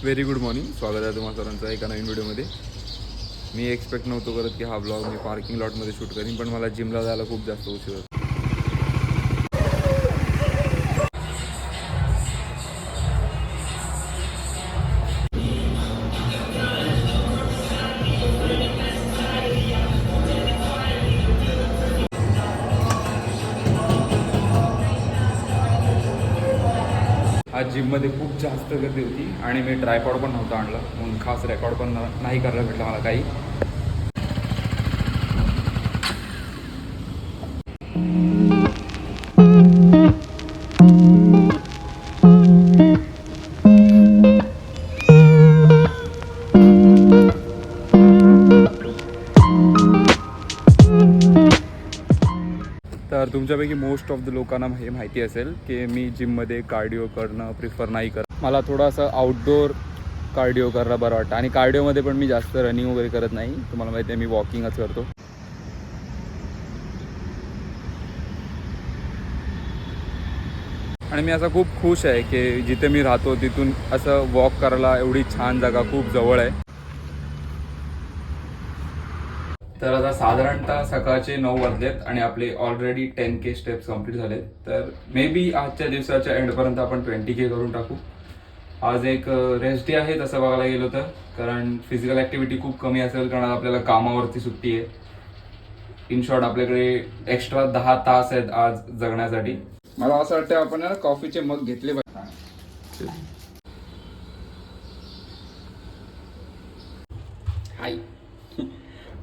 Very good morning. स्वागत आहे तुम्हा सर्वांचं एका नवीन व्हिडिओमध्ये. मी एक्सपेक्ट नव्हतो करत की हा ब्लॉग मी पार्किंग लॉटमध्ये शूट करीन, पण मला जिमला जायला खूप जास्त उशीर होतो. आज जिममध्ये खूप जास्त गर्दी होती आणि मी ट्रायपॉड पण नव्हता आणला, म्हणून खास रेकॉर्ड पण नाही करायला भेटला मला काही. तर तुमच्यापैकी मोस्ट ऑफ द लोकांना हे माहिती असेल की मी जिममध्ये कार्डिओ करणं प्रिफर नाही करत. मला थोडंसं आउटडोर कार्डिओ करायला बरं वाटतं आणि कार्डिओमध्ये पण मी जास्त रनिंग वगैरे करत नाही. तुम्हाला माहिती आहे मी वॉकिंगच करतो. आणि मी असा खूप खुश आहे की जिथे मी राहतो तिथून असं वॉक करायला एवढी छान जागा खूप जवळ आहे. तर आता साधारणतः सकाळचे 9 वाजलेत आणि आपले ऑलरेडी 10K स्टेप्स कंप्लीट झालेत. तर मे बी आजच्या दिवसाच्या एंडपर्यंत आपण 20K करून टाकू. आज एक रेस्ट डे आहे तसं बघायला गेलो तर, कारण फिजिकल ॲक्टिव्हिटी खूप कमी असेल कारण आपल्याला कामावरती सुट्टी आहे. इन शॉर्ट आपल्याकडे एक्स्ट्रा 10 तास आहेत आज जगण्यासाठी. मला असं वाटतं आपण ना कॉफीचे मग घेतले पाहिजे. हाय,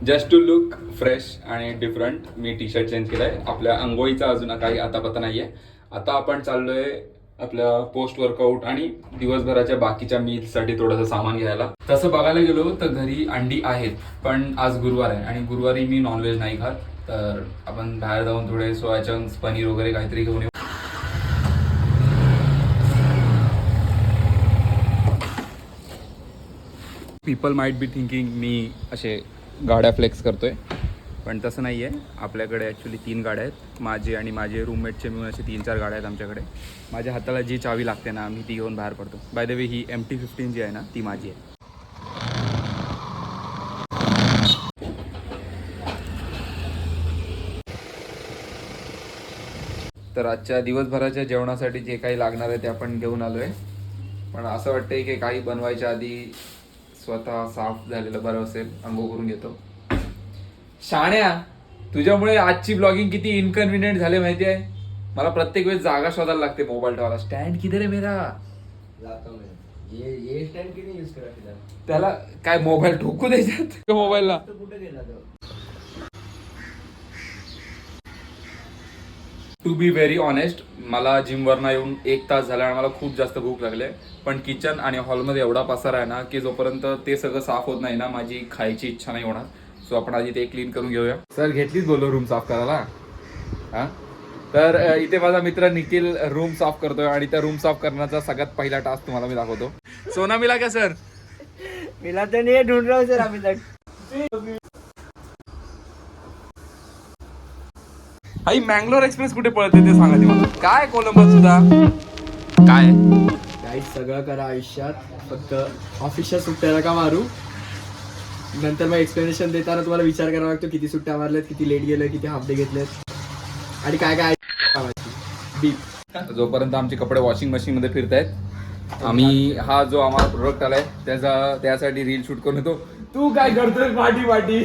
जस्ट टू लुक फ्रेश आणि डिफरंट मी टी शर्ट चेंज केलं आहे. आपल्या अंघोळीचा अजून काही आतापता नाही आहे. आता आपण चाललोय आपल्या पोस्ट वर्कआउट आणि दिवसभराच्या बाकीच्या मील्ससाठी थोडंसं सामान घ्यायला. तसं बघायला गेलो तर घरी अंडी आहेत, पण आज गुरुवार आहे आणि गुरुवारी मी नॉनव्हेज नाही खात. तर आपण बाहेर जाऊन थोडे सोया चंक्स पनीर वगैरे काहीतरी घेऊन येऊ. पीपल माइट बी थिंकिंग मी असे गाड्या फ्लेक्स करतोय, पण तसं नाही आहे. आपल्याकडे ॲक्च्युली 3 गाड्या आहेत. माझे आणि माझे रूममेटचे मिळून असे 3-4 गाड्या आहेत आमच्याकडे. माझ्या हाताला जी चावी लागते ना मी ती घेऊन बाहेर पडतो. By the way he MT-15 जी आहे ना ती माझी आहे. तर आजच्या दिवसभराच्या जेवणासाठी जे काही लागणार आहे ते आपण घेऊन आलो आहे. पण असं वाटतंय की काही बनवायच्या आधी स्वतः साफ झालेलं बरं असेल. अंघोळ करून घेतो. शाण्या, तुझ्यामुळे आजची ब्लॉगिंग किती इनकन्व्हिनियंट झाले माहिती आहे. मला प्रत्येक वेळेस जागा शोधायला लागते मोबाईल ठेवायला. स्टँड किती रे मेरा. ये स्टँड किती यूज करा त्याला काय मोबाईल ठोकू द्यायच्यात मोबाईलला. कुठे गेला तो? टू बी व्हेरी ऑनेस्ट, मला जिमवरनं येऊन 1 तास झाला आणि मला खूप जास्त भूक लागली. पण किचन आणि हॉलमध्ये एवढा पसारा आहे ना की जोपर्यंत ते सगळं साफ होत नाही ना माझी खायची इच्छा नाही होणार. सो आपण आधी ते क्लीन करून घेऊया. सर घेतलीच बोललो रूम साफ करायला. हां, तर इथे माझा मित्र निखिल रूम साफ करतोय आणि त्या रूम साफ करण्याचा सगळ्यात पहिला टास्क तुम्हाला मी दाखवतो. सोना मिला क्या सर? मिला तो नहीं, ढूंढ रहा हूँ सर अभी तक. आई मँगलोर एक्सप्रेस कुठे पळते ते सांगा ती मला. काय कोलंबस सुद्धा काय गाईस सगळं करा आयुष्यात, फक्त ऑफिसच्या सुट्ट्याला का मारू. नंतर मग एक्सप्लेनेशन देताना तुम्हाला विचार करावा लागतो किती सुट्ट्या मारल्यात, किती लेट गेलं, किती हाफ डे घेतलेत आणि काय काय बीप. जोपर्यंत आमचे कपडे वॉशिंग मशीन मध्ये फिरतायत आम्ही हा जो आम्हाला प्रोडक्ट आलाय त्यासाठी रील शूट करून येतो. तू काय करतोय पाठी पाठी.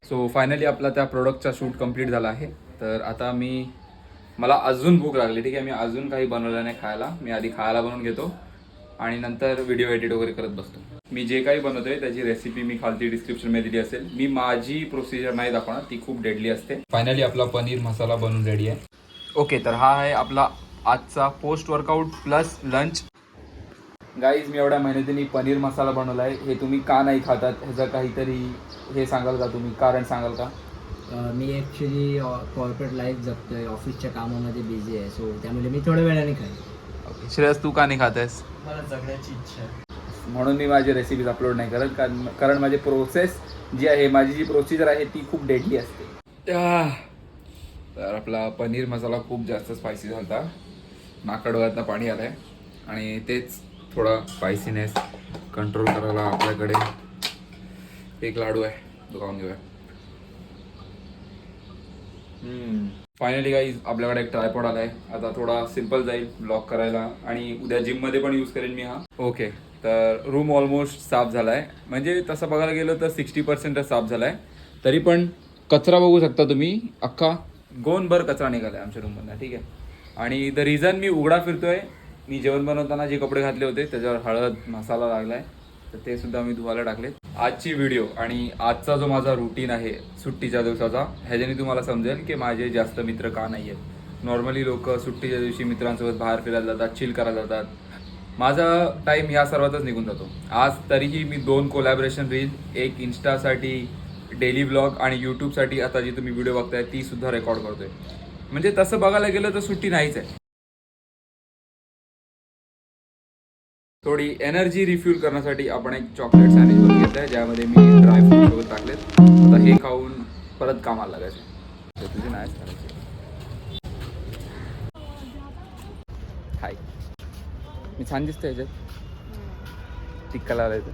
सो फायनली आपला त्या प्रोडक्टचा शूट कंप्लीट झाला आहे. तर आता मला अजून भूक लागली. ठीक आहे, मी अजून काही बनवलं नाही खायला. मी आधी खायला बनवून घेतो आणि नंतर व्हिडिओ एडिट वगैरे करत बसतो. मी जे काही बनवतोय त्याची रेसिपी मी खालती डिस्क्रिप्शनमध्ये दिली असेल. मी माझी प्रोसिजर नाही दाखवणार, ती खूप डेडली असते. फायनली आपला पनीर मसाला बनून रेडी आहे. ओके, तर हा आहे आपला आजचा post workout plus lunch. Guys, मी एवढ्या मेहनतीने पनीर मसाला बनवला आहे. हे तुम्ही का नाही खातात ह्याचं काहीतरी हे सांगाल का तुम्ही, कारण सांगाल का? मी ॲक्च्युली कॉर्पोरेट लाईफ जगतोय, ऑफिसच्या कामामध्ये बिझी आहे, सो त्यामुळे मी थोड्या वेळाने खाईन. ओके, श्रेयस तू का नाही खातेस? मला जगण्याची इच्छा आहे म्हणून मी माझी रेसिपीज अपलोड नाही करत, कारण माझी प्रोसेस जी आहे, माझी जी प्रोसिजर आहे ती खूप डेडली असते. तर आपला पनीर मसाला खूप जास्त स्पायसी झाला, नाकडोळ्यातनं पाणी आलंय आणि तेच थोडा स्पायसीनेस कंट्रोल करायला आपल्याकडे एक लाडू आहे, तो खाऊन घेऊया. फायनली गाईज आपल्याकडे एक ट्रायपॉड आलाय. आता थोडा सिम्पल जाईल ब्लॉग करायला आणि उद्या जिम मध्ये पण यूज करेन मी हा. ओके, तर रूम ऑलमोस्ट साफ झालाय, म्हणजे तसं बघायला गेलं तर 60% साफ झालाय. तरी पण कचरा बघू शकता तुम्ही, अख्खा गोनभर कचरा निघालाय आमच्या रूममधला. ठीक आहे, आणि द रिझन मी उघडा फिरतोय, मी जेवण बनवताना जे कपडे घातले होते त्याच्यावर हळद मसाला लागलाय, तर ते सुद्धा मी धुवायला टाकले. आजची व्हिडिओ आणि आजचा जो माझा रुटीन आहे सुट्टीच्या दिवसाचा, ह्याच्याने तुम्हाला समजेल की माझे जास्त मित्र का नाही आहेत. नॉर्मली लोक सुट्टीच्या दिवशी मित्रांसोबत बाहेर फिरायला जातात, चिल करायला जातात. माझा टाईम ह्या सर्वातच निघून जातो. आज तरीही मी 2 कोलॅबरेशन रील, एक इन्स्टासाठी डेली व्लॉग आणि यूट्यूबसाठी आता जी तुम्ही व्हिडिओ बघताय ती सुद्धा रेकॉर्ड करतोय. म्हणजे तसं बघायला गेलं तर सुट्टी नाहीच आहे. थोडी एनर्जी रिफ्यूल करण्यासाठी आपण एक चॉकलेट सँडविच बनवून घेतलं आहे, ज्यामध्ये मी ड्रायफ्रूट वगैरे टाकलेत. आता हे खाऊन परत कामाला लागायचे. तर तुझे नाहीच करायचे. हाय, मी छान दिसतोय याच्यात, टिक्का लावायचं.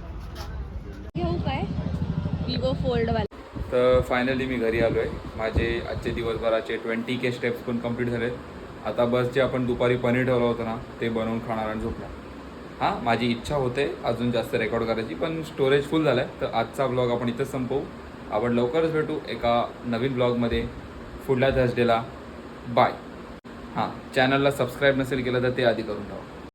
घेऊ काय विवो फोल्ड वाला. तर फायनली मी घरी आलो आहे. माझे आजचे दिवसभराचे 20K स्टेप्स पण कंप्लीट झालेत. आता बस जे आपण दुपारी पनीर ठेवलं होतं ना, ते बनवून खाणार आणि झोपणार. हां, माझी इच्छा होते अजून जास्त रेकॉर्ड करायची, पण स्टोरेज फुल झालं आहे. तर आजचा ब्लॉग आपण इथंच संपवू. आपण लवकरच भेटू एका नवीन ब्लॉगमध्ये पुढल्या थर्सडेला. बाय. हां, चॅनलला सबस्क्राईब नसेल केलं तर ते आधी करून टाका.